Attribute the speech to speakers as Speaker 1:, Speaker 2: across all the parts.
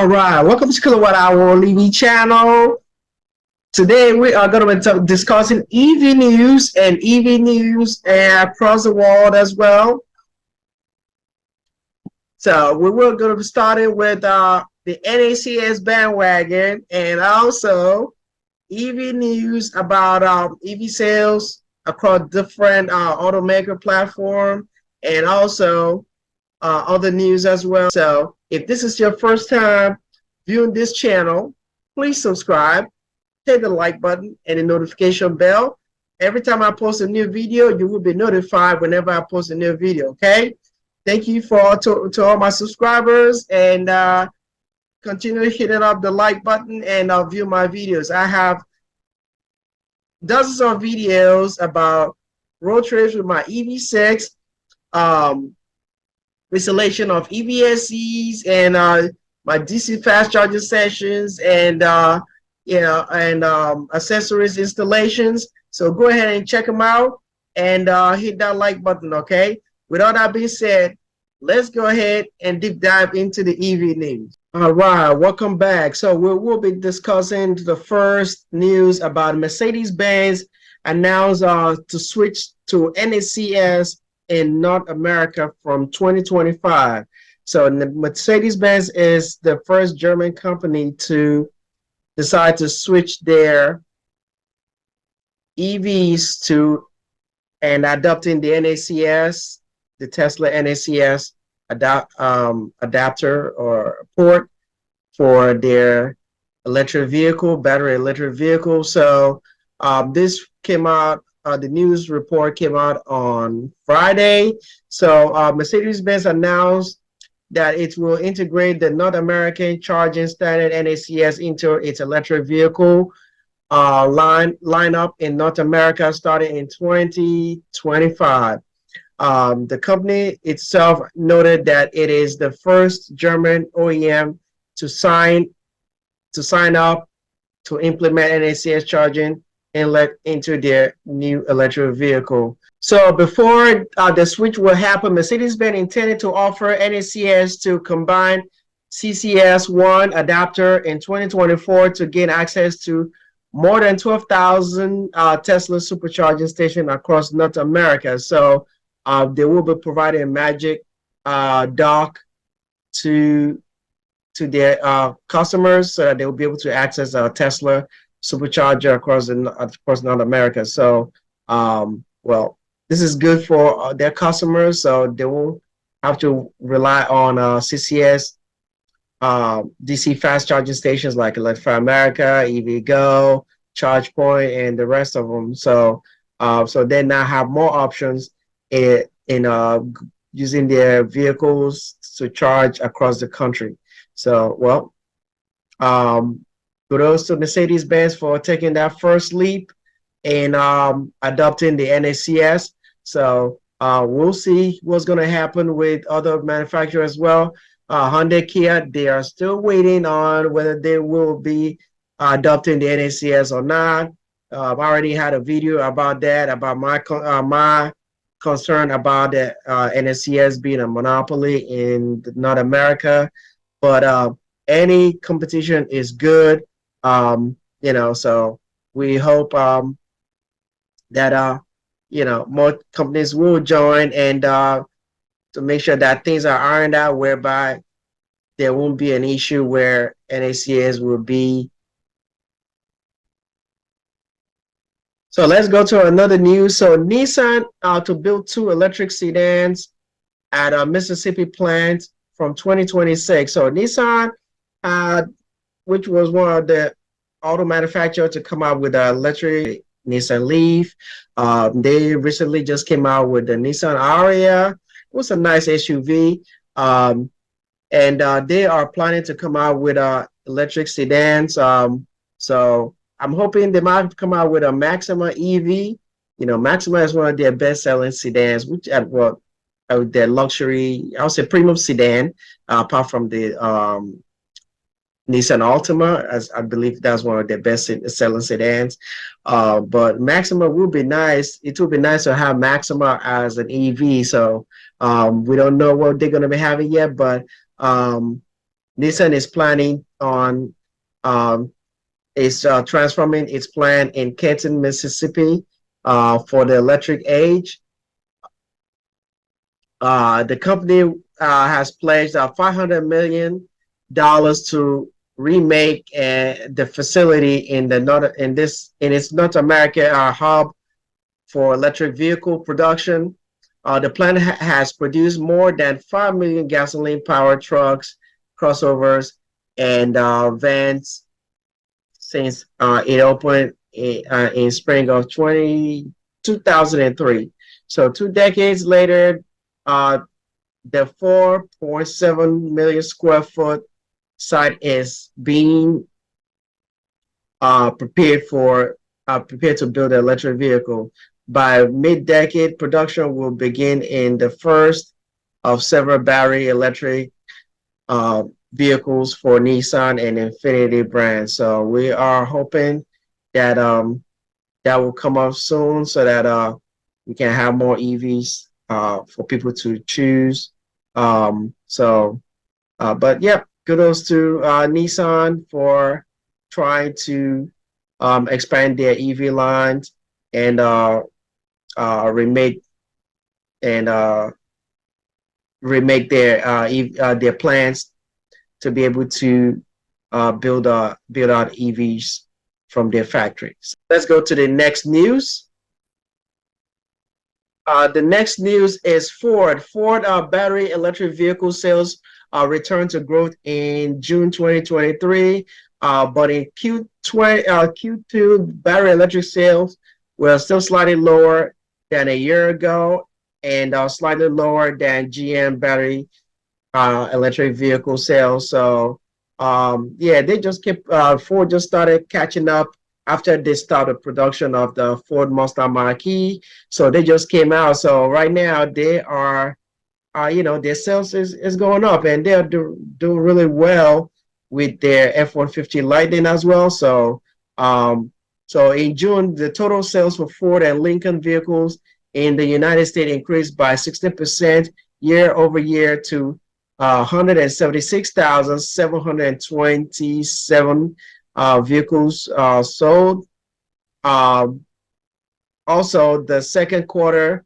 Speaker 1: All right, welcome to KwhOnlyEV channel. Today we are going to be discussing EV news and EV news across the world as well. So we were going to be starting with the NACS bandwagon and also EV news about EV sales across different automaker platform and also other news as well. So if this is your first time viewing this channel, please subscribe, hit the like button and the notification bell. Every time I post a new video, you will be notified whenever I post a new video. Okay, thank you to all my subscribers, and continue hitting up the like button and view my videos. I have dozens of videos about road trips with my EV6, installation of EVSEs, and my DC fast charging sessions, and accessories installations. So go ahead and check them out and hit that like button. Okay, with all that being said, let's go ahead and deep dive into the EV news. All right, welcome back. So we will be discussing the first news about Mercedes-Benz announced to switch to NACS in North America from 2025. So Mercedes-Benz is the first German company to decide to switch their EVs to and adopting the NACS, the Tesla NACS adapter or port for their electric vehicle, battery electric vehicle. So this came out. The news report came out on Friday. So Mercedes-Benz announced that it will integrate the North American charging standard NACS into its electric vehicle lineup in North America starting in 2025. The company itself noted that it is the first German OEM to sign up to implement NACS charging inlet into their new electric vehicle. So before the switch will happen, Mercedes-Benz intended to offer NACS to combine CCS1 adapter in 2024 to gain access to more than 12,000 Tesla supercharging stations across North America. So they will be providing a magic dock to their customers so that they will be able to access a Tesla supercharger across North America. So, well, this is good for their customers, so they won't have to rely on CCS DC fast charging stations like Electrek America, EVgo, ChargePoint, and the rest of them. So, so they now have more options in using their vehicles to charge across the country. So, well, kudos to Mercedes-Benz for taking that first leap in adopting the NACS. So we'll see what's going to happen with other manufacturers as well. Hyundai, Kia, they are still waiting on whether they will be adopting the NACS or not. I've already had a video about that, about my concern about the NACS being a monopoly in North America. But any competition is good. So we hope that more companies will join and to make sure that things are ironed out, whereby there won't be an issue where NACS will be. So let's go to another news. So Nissan to build 2 electric sedans at a Mississippi plant from 2026. So Nissan, which was one of the auto manufacturers to come out with an electric Nissan Leaf. They recently just came out with the Nissan Ariya. It was a nice SUV. And they are planning to come out with electric sedans. So I'm hoping they might come out with a Maxima EV. Maxima is one of their best-selling sedans, which their luxury, I would say premium sedan, apart from the Nissan Altima, as I believe that's one of their best-selling sedans. But Maxima would be nice. It would be nice to have Maxima as an EV. So we don't know what they're going to be having yet, but Nissan is planning on is transforming its plant in Canton, Mississippi, for the electric age. The company has pledged $500 million to remake the facility in its North America hub for electric vehicle production. The plant has produced more than 5 million gasoline-powered trucks, crossovers, and vans since it opened in spring of 2003. So 2 decades later, the 4.7 million square foot site is being prepared to build an electric vehicle. By mid-decade, production will begin in the first of several battery electric vehicles for Nissan and Infiniti brands. So we are hoping that that will come up soon, so that we can have more EVs for people to choose. But yeah, kudos to Nissan for trying to expand their EV lines and remake their plans to be able to build out EVs from their factories. Let's go to the next news. The next news is Ford. Ford battery electric vehicle sales returned to growth in June 2023, but in Q2, battery electric sales were still slightly lower than a year ago and slightly lower than GM battery electric vehicle sales. So yeah, they just kept Ford just started catching up after they started production of the Ford Mustang Mach-E. So they just came out. So right now they are their sales is going up, and they're doing really well with their F-150 Lightning as well. So so in June, the total sales for Ford and Lincoln vehicles in the United States increased by 16% year over year to 176,727 vehicles sold. Also, the second quarter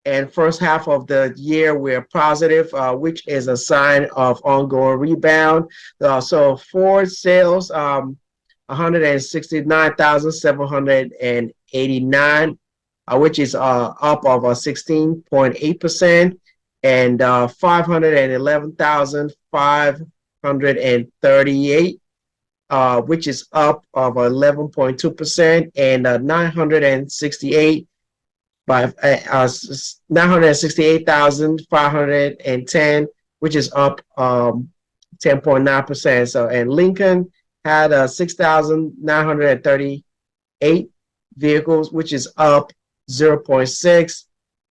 Speaker 1: and first half of the year were positive, which is a sign of ongoing rebound. So Ford sales 169,789, which is up of 16.8%, and 511,538, which is up of 11.2%, and 968,510, which is up 10.9%. So, and Lincoln had 6,938 vehicles, which is up 0.6,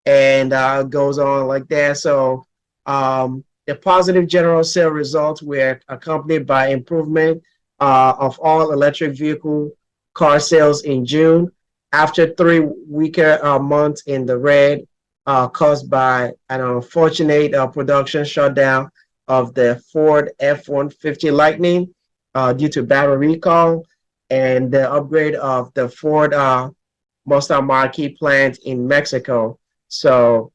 Speaker 1: and goes on like that. So the positive general sale results were accompanied by improvement of all electric vehicle car sales in June after 3 weaker months in the red, caused by an unfortunate production shutdown of the Ford F-150 Lightning due to battery recall, and the upgrade of the Ford Mustang Mach-E plant in Mexico. So,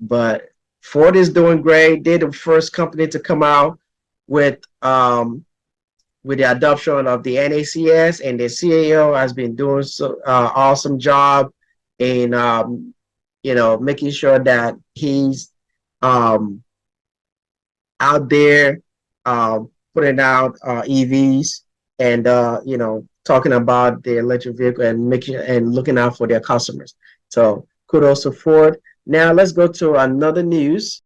Speaker 1: but Ford is doing great. They're the first company to come out with the adoption of the NACS, and the CEO has been doing so awesome job in making sure that he's out there putting out EVs and talking about the electric vehicle and looking out for their customers. So kudos to Ford. Now let's go to another news.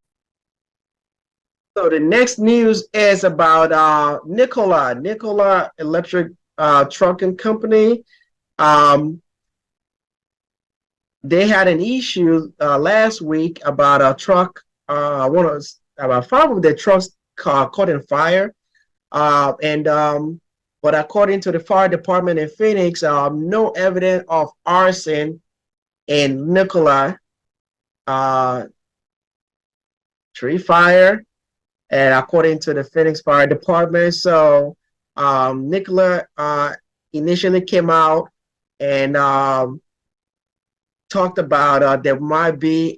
Speaker 1: So the next news is about Nikola Electric Trucking Company. They had an issue last week about a truck. About 5 of their trucks caught in fire, but according to the fire department in Phoenix, no evidence of arson in Nikola tree fire. and according to the Phoenix Fire Department. So Nikola initially came out and talked about there might be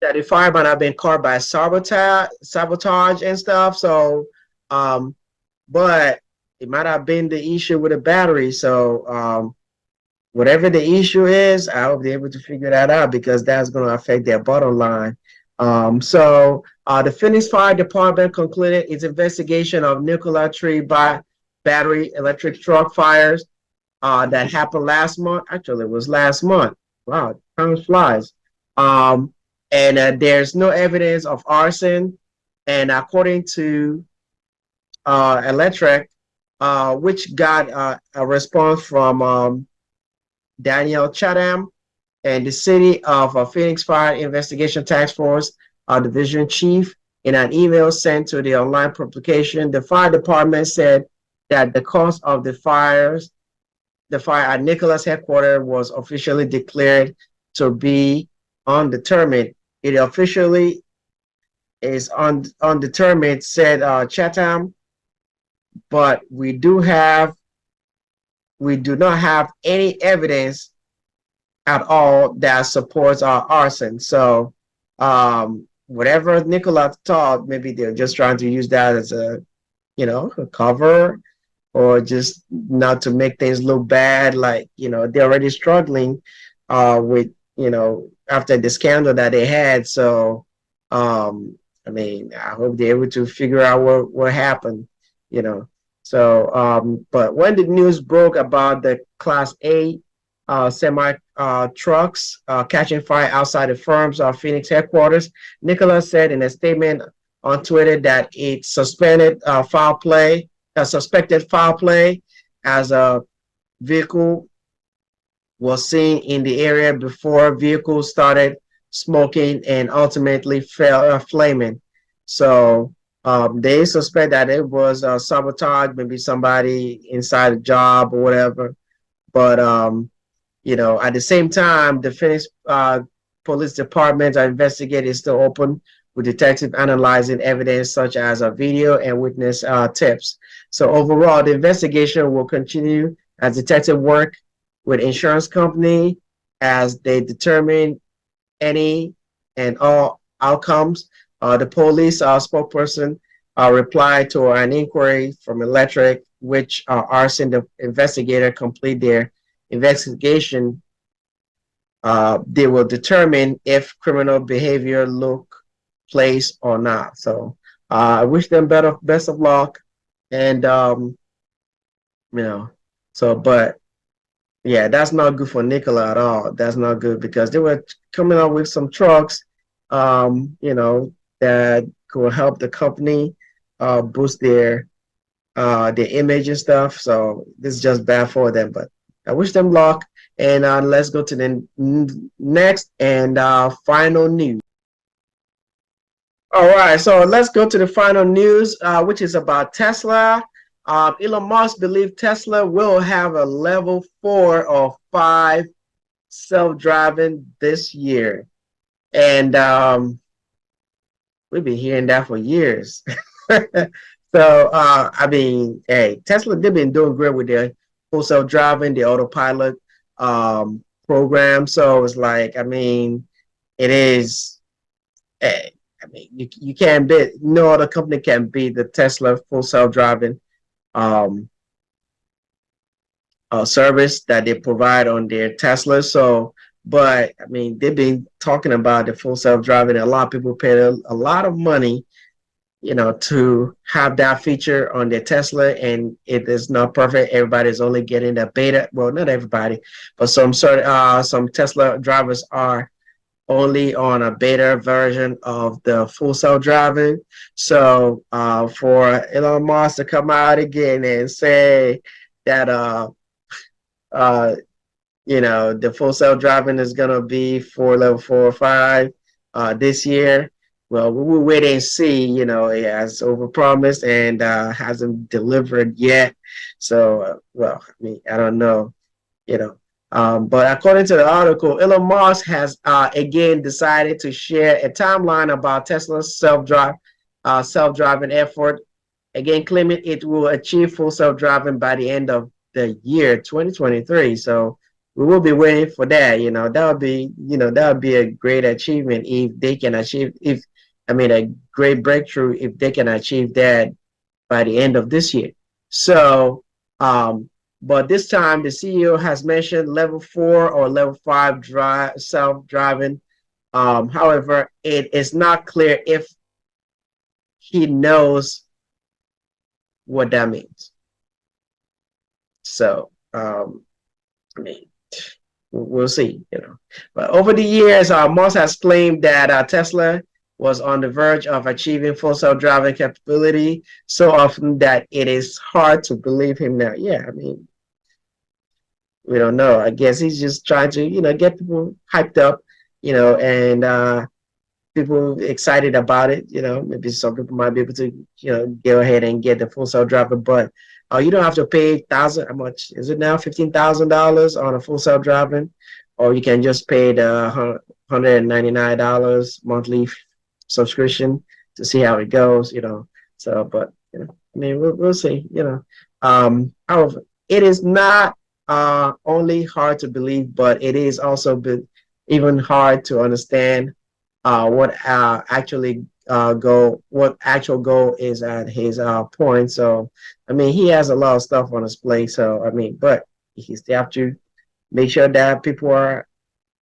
Speaker 1: that the fire might have been caused by sabotage and stuff. So, but it might have been the issue with the battery. So, whatever the issue is, I hope they're able to figure that out because that's going to affect their bottom line. The Phoenix Fire Department concluded its investigation of Nikola tree by battery electric truck fires that happened last month. Actually, it was last month. Wow, time flies. And there's no evidence of arson. And according to Electrek, which got a response from Daniel Chatham and the City of Phoenix Fire Investigation Task Force Division Chief, in an email sent to the online publication, the fire department said that the cause of the fire at Nikola's headquarters was officially declared to be undetermined. It officially is undetermined, said Chatham, but we do not have any evidence at all that supports our arson. So whatever Nikola thought, maybe they're just trying to use that as a cover, or just not to make things look bad. Like, they're already struggling with, after the scandal that they had. So, I hope they're able to figure out what happened, So, but when the news broke about the Class A semi trucks catching fire outside the firm's Phoenix headquarters, Nikola said in a statement on Twitter that it suspended suspected foul play as a vehicle was seen in the area before vehicles started smoking and ultimately flaming. So they suspect that it was sabotage, maybe somebody inside a job or whatever. But at the same time, the Phoenix Police Department investigation is still open, with detectives analyzing evidence such as a video and witness tips. So overall, the investigation will continue as detectives work with insurance company as they determine any and all outcomes. The police spokesperson replied to an inquiry from Electrek, which asked the investigator complete their investigation. They will determine if criminal behavior took place or not. So I wish them best of luck. And but yeah, that's not good for Nikola at all. That's not good because they were coming up with some trucks, that could help the company boost their image and stuff. So this is just bad for them. But I wish them luck. And let's go to the next and final news. All right, so let's go to the final news, which is about Tesla. Elon Musk believes Tesla will have a level 4 or 5 self-driving this year. And we've been hearing that for years. So, hey, Tesla, they've been doing great with their full self-driving, the autopilot program. So it's like, it is, hey, you can't beat, no other company can beat the Tesla full self-driving service that they provide on their Tesla. So, but they've been talking about the full self-driving. A lot of people pay a lot of money, to have that feature on their Tesla, and it is not perfect. Everybody's only getting the beta. Well, not everybody, but some Tesla drivers are only on a beta version of the full self-driving. So for Elon Musk to come out again and say that the full self-driving is gonna be for level 4 or 5 this year, well, we will wait and see. It has overpromised and hasn't delivered yet. So I don't know. But according to the article, Elon Musk has again decided to share a timeline about Tesla's self-driving effort, again claiming it will achieve full self-driving by the end of the year 2023. So we will be waiting for that. That would be a great achievement if they can achieve, a great breakthrough if they can achieve that by the end of this year. So, but this time the CEO has mentioned level 4 or level 5 self-driving. However, it is not clear if he knows what that means. So, we'll see, But over the years, Musk has claimed that Tesla was on the verge of achieving full self-driving capability so often that it is hard to believe him now. Yeah, we don't know. I guess he's just trying to, get people hyped up, and people excited about it. Maybe some people might be able to, go ahead and get the full self-driving, but you don't have to pay how much is it now? $15,000 on a full self-driving, or you can just pay the $199 monthly subscription to see how it goes, So, but we'll see, However, it is not only hard to believe, but it is also even hard to understand what actual goal is at his point. So, he has a lot of stuff on his plate. So, but he still have to make sure that people are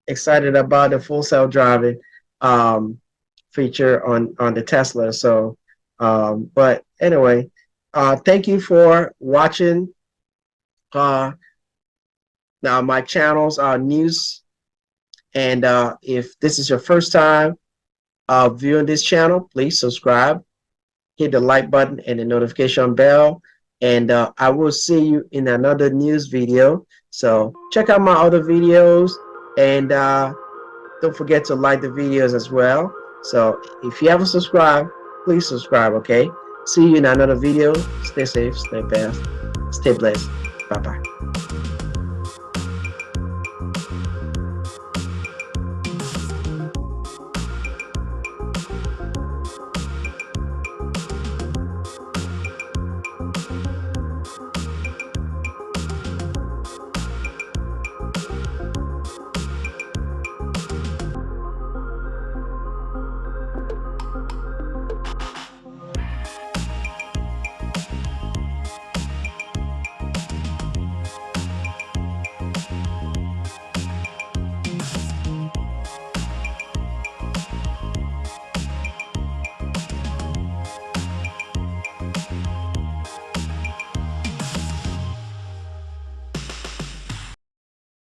Speaker 1: excited about the full self-driving feature on the Tesla. So, but anyway, thank you for watching. Now my channel's news, and if this is your first time viewing this channel, please subscribe, hit the like button and the notification bell, and I will see you in another news video. So check out my other videos, and don't forget to like the videos as well. So if you haven't subscribed, please subscribe, okay? See you in another video. Stay safe, stay blessed. Bye-bye.